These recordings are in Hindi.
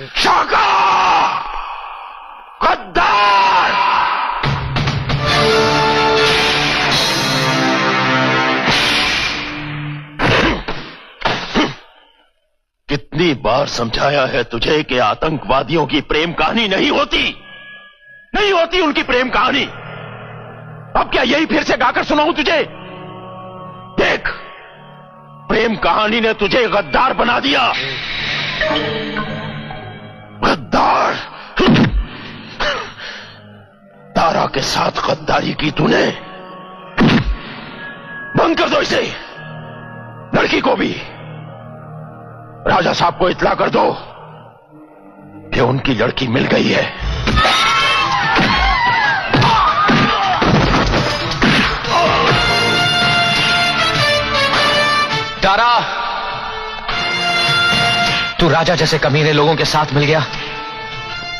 शाका! गद्दार! कितनी बार समझाया है तुझे कि आतंकवादियों की प्रेम कहानी नहीं होती उनकी प्रेम कहानी। अब क्या यही फिर से गाकर सुनाऊं तुझे? देख, प्रेम कहानी ने तुझे गद्दार बना दिया। गद्दार! तारा के साथ गद्दारी की तूने। बंद कर दो इसे। लड़की को भी राजा साहब को इत्तला कर दो कि उनकी लड़की मिल गई है। तारा, तू राजा जैसे कमीने लोगों के साथ मिल गया।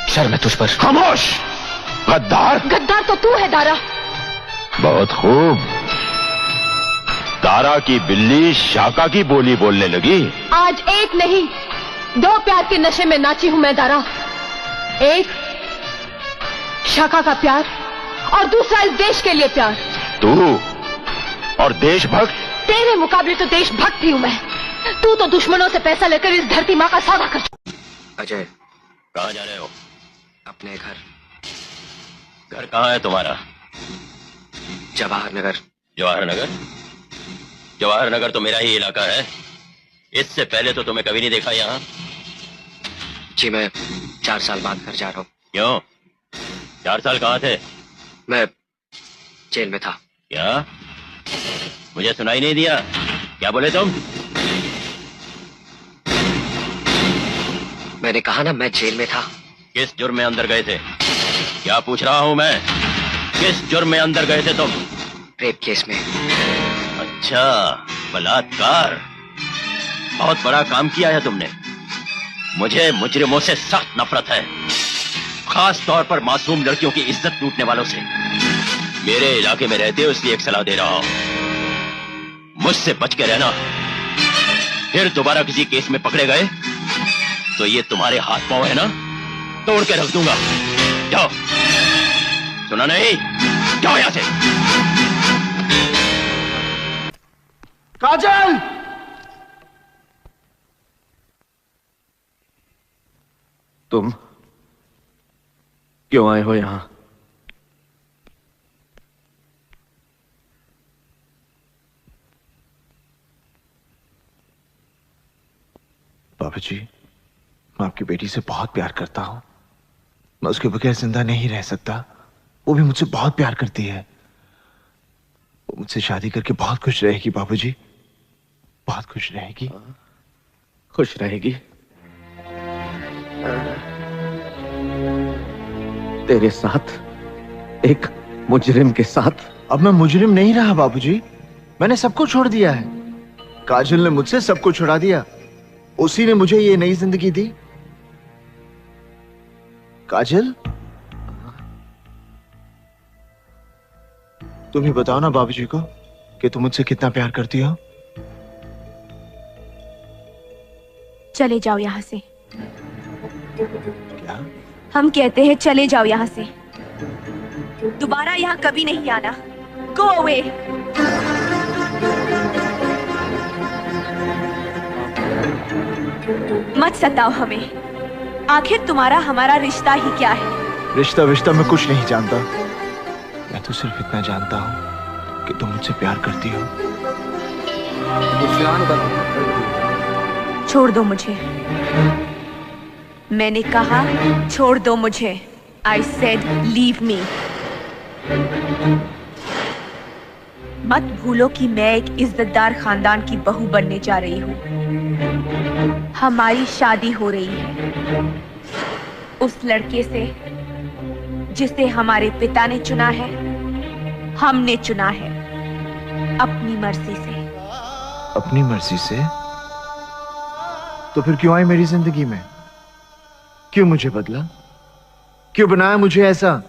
शर्म है तुझ पर। खामोश! गद्दार! गद्दार तो तू है दारा। बहुत खूब। तारा की बिल्ली शाका की बोली बोलने लगी। आज एक नहीं, 2 प्यार के नशे में नाची हूं मैं दारा। एक शाका का प्यार और दूसरा इस देश के लिए प्यार। तू और देशभक्त? तेरे मुकाबले तो देशभक्त ही हूं मैं। तू तो दुश्मनों से पैसा लेकर इस धरती माँ का सौदा कर। अजय, कहाँ जा रहे हो? अपने घर। घर कहाँ है तुम्हारा? जवाहर नगर। जवाहर नगर? जवाहर नगर तो मेरा ही इलाका है। इससे पहले तो तुम्हें कभी नहीं देखा यहाँ। जी, मैं 4 साल बाद घर जा रहा हूँ। क्यों? 4 साल कहाँ थे? मैं जेल में था। क्या? मुझे सुनाई नहीं दिया। क्या बोले तुम? मैंने कहा ना, मैं जेल में था। किस जुर्म में अंदर गए थे? क्या पूछ रहा हूं मैं? किस जुर्म में अंदर गए थे तुम? रेप केस में। अच्छा, बलात्कार। बहुत बड़ा काम किया है तुमने। मुझे मुजरिमों से सख्त नफरत है, खास तौर पर मासूम लड़कियों की इज्जत लूटने वालों से। मेरे इलाके में रहते हो इसलिए एक सलाह दे रहा हूं, मुझसे बच के रहना। फिर दोबारा किसी केस में पकड़े गए तो ये तुम्हारे हाथ पांव है ना, तोड़ के रख दूंगा। जाओ। सुना नहीं? जाओ यहां से। काजल! तुम क्यों आए हो यहां? बाबूजी, मैं आपकी बेटी से बहुत प्यार करता हूं। मैं उसके बगैर जिंदा नहीं रह सकता। वो भी मुझसे बहुत प्यार करती है। वो मुझसे शादी करके बहुत खुश रहेगी बाबूजी, बहुत खुश रहेगी। खुश रहेगी? तेरे साथ, एक मुजरिम के साथ? अब मैं मुजरिम नहीं रहा बाबूजी, मैंने सबको छोड़ दिया है। काजल ने मुझसे सबको छुड़ा दिया, उसी ने मुझे ये नई जिंदगी दी। काजल, तुम ही बताओ ना बाबूजी को कि तुम मुझसे कितना प्यार करती हो। चले जाओ यहाँ से। क्या? हम कहते हैं चले जाओ यहाँ से, दोबारा यहाँ कभी नहीं आना। Go away. मत सताओ हमें। आखिर तुम्हारा हमारा रिश्ता ही क्या है? रिश्ता विश्ता मैं कुछ नहीं जानता। मैं तो सिर्फ इतना जानता हूं कि तुम मुझसे प्यार करती हो। छोड़ दो मुझे। मैंने कहा छोड़ दो मुझे। I said leave me। मत भूलो कि मैं एक इज्जतदार खानदान की बहू बनने जा रही हूँ। हमारी शादी हो रही है उस लड़के से जिसे हमारे पिता ने चुना है, हमने चुना है अपनी मर्जी से। अपनी मर्जी से? तो फिर क्यों आई मेरी जिंदगी में? क्यों मुझे बदला? क्यों बनाया मुझे ऐसा?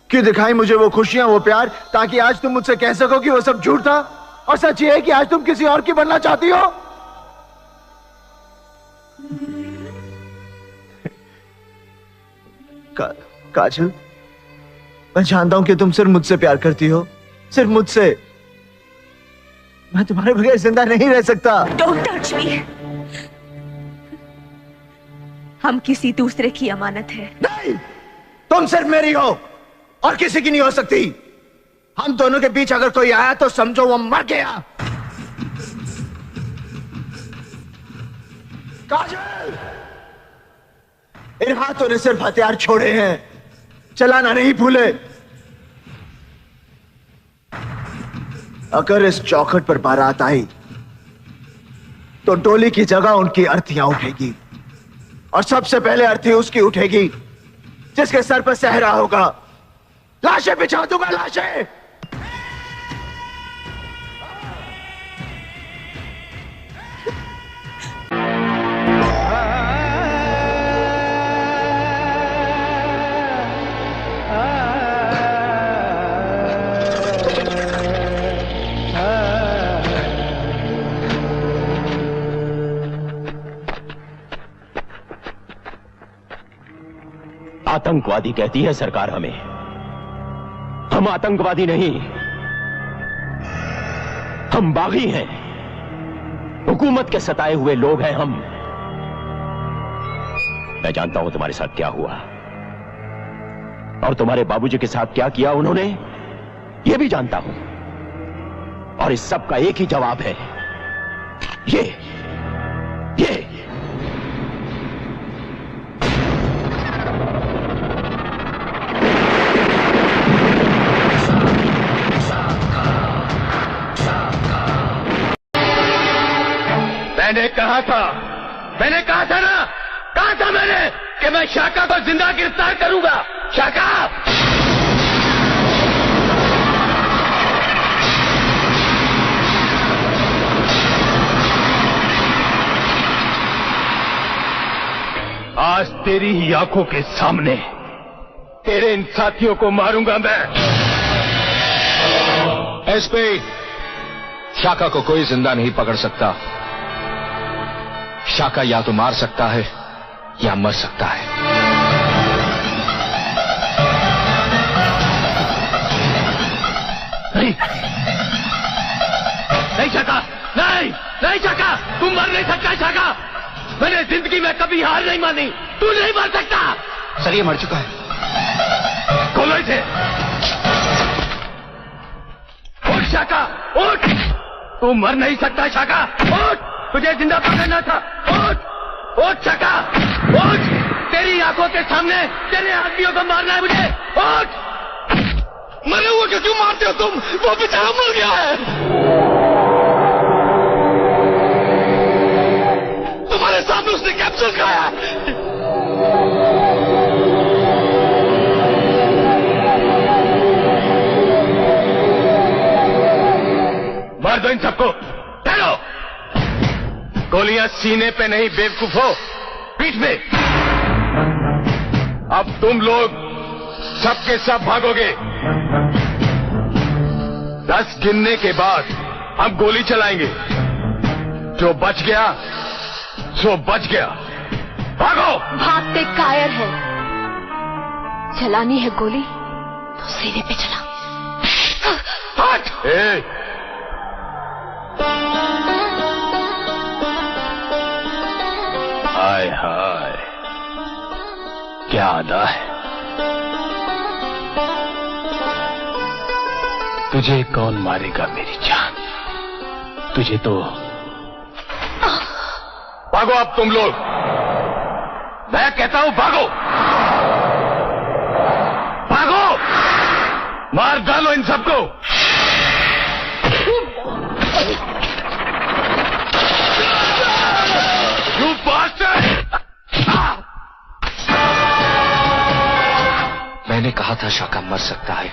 क्यों दिखाई मुझे वो खुशियां, वो प्यार, ताकि आज तुम मुझसे कह सको कि वो सब झूठ था और सच ये है कि आज तुम किसी और की बनना चाहती हो? काजल, मैं जानता हूं कि तुम सिर्फ मुझसे प्यार करती हो, सिर्फ मुझसे। मैं तुम्हारे बगैर जिंदा नहीं रह सकता। Don't touch me. हम किसी दूसरे की अमानत है। नहीं, तुम सिर्फ मेरी हो और किसी की नहीं हो सकती। हम दोनों के बीच अगर कोई आया तो समझो वो मर गया। काजल, इन हाथों ने सिर्फ हथियार छोड़े हैं, चलाना नहीं भूले। अगर इस चौखट पर बारात आई तो डोली की जगह उनकी अर्थियां उठेगी, और सबसे पहले अर्थी उसकी उठेगी जिसके सर पर सहरा होगा। लाशें बिछा दूंगा, लाशें। आतंकवादी कहती है सरकार हमें। हम आतंकवादी नहीं, हम बागी हैं। हुकूमत के सताए हुए लोग हैं हम। मैं जानता हूं तुम्हारे साथ क्या हुआ और तुम्हारे बाबूजी के साथ क्या किया उन्होंने, यह भी जानता हूं। और इस सब का एक ही जवाब है, ये मैंने कहा था ना, कहा था मैंने कि मैं शाका को जिंदा गिरफ्तार करूंगा। शाका, आज तेरी ही आंखों के सामने तेरे इन साथियों को मारूंगा मैं। एसपी, शाका को कोई जिंदा नहीं पकड़ सकता। शाका या तो मार सकता है या मर सकता है। नहीं शाका, नहीं शाका, तुम मर नहीं सकता शाका। मैंने जिंदगी में कभी हार नहीं मानी, तू नहीं मर सकता। सर, ये मर चुका है। खोलो इसे। उठ शाका, उठ। तू मर नहीं सकता शाका, उठ। तुझे जिंदा पकड़ना था, उठ शाका, उठ। तेरी आंखों के सामने तेरे आदमियों को मारना है मुझे, उठ। मरे हुए को क्यों मारते हो तुम? वो बेचारा मर गया है। तुम्हारे सामने उसने कैप्सूल खाया। मार दो इन सबको, ठहरो। गोलियां सीने पे नहीं बेवकूफो, पीठ में। अब तुम लोग सबके सब भागोगे। 10 गिनने के बाद हम गोली चलाएंगे। जो बच गया सो बच गया। भागो। भागते कायर है, चलानी है गोली तो सीने पे चला। हट। हाय हाय, क्या अदा है। तुझे कौन मारेगा मेरी जान, तुझे तो। भागो अब तुम लोग, मैं कहता हूं भागो, भागो। मार डालो इन सबको। You bastard! मैंने कहा था शाका मर सकता है,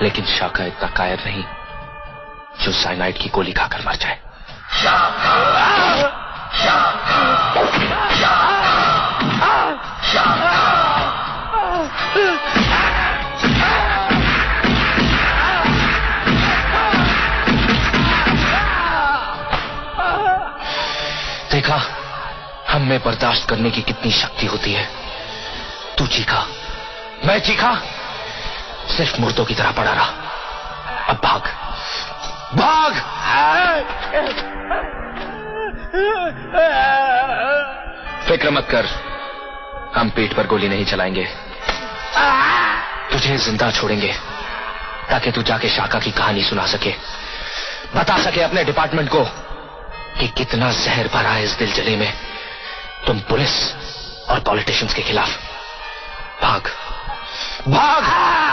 लेकिन शाका इतना कायर नहीं जो साइनाइड की गोली खाकर मर जाए। देखा हम में बर्दाश्त करने की कितनी शक्ति होती है। तू चीखा, मैं चीखा, सिर्फ मुर्दों की तरह पड़ा रहा। अब भाग भाग। फिक्र मत कर, हम पीठ पर गोली नहीं चलाएंगे, तुझे जिंदा छोड़ेंगे ताकि तू जाके शाका की कहानी सुना सके, बता सके अपने डिपार्टमेंट को कि कितना जहर भरा है इस दिल जले में तुम पुलिस और पॉलिटिशियंस के खिलाफ। भाग भाग।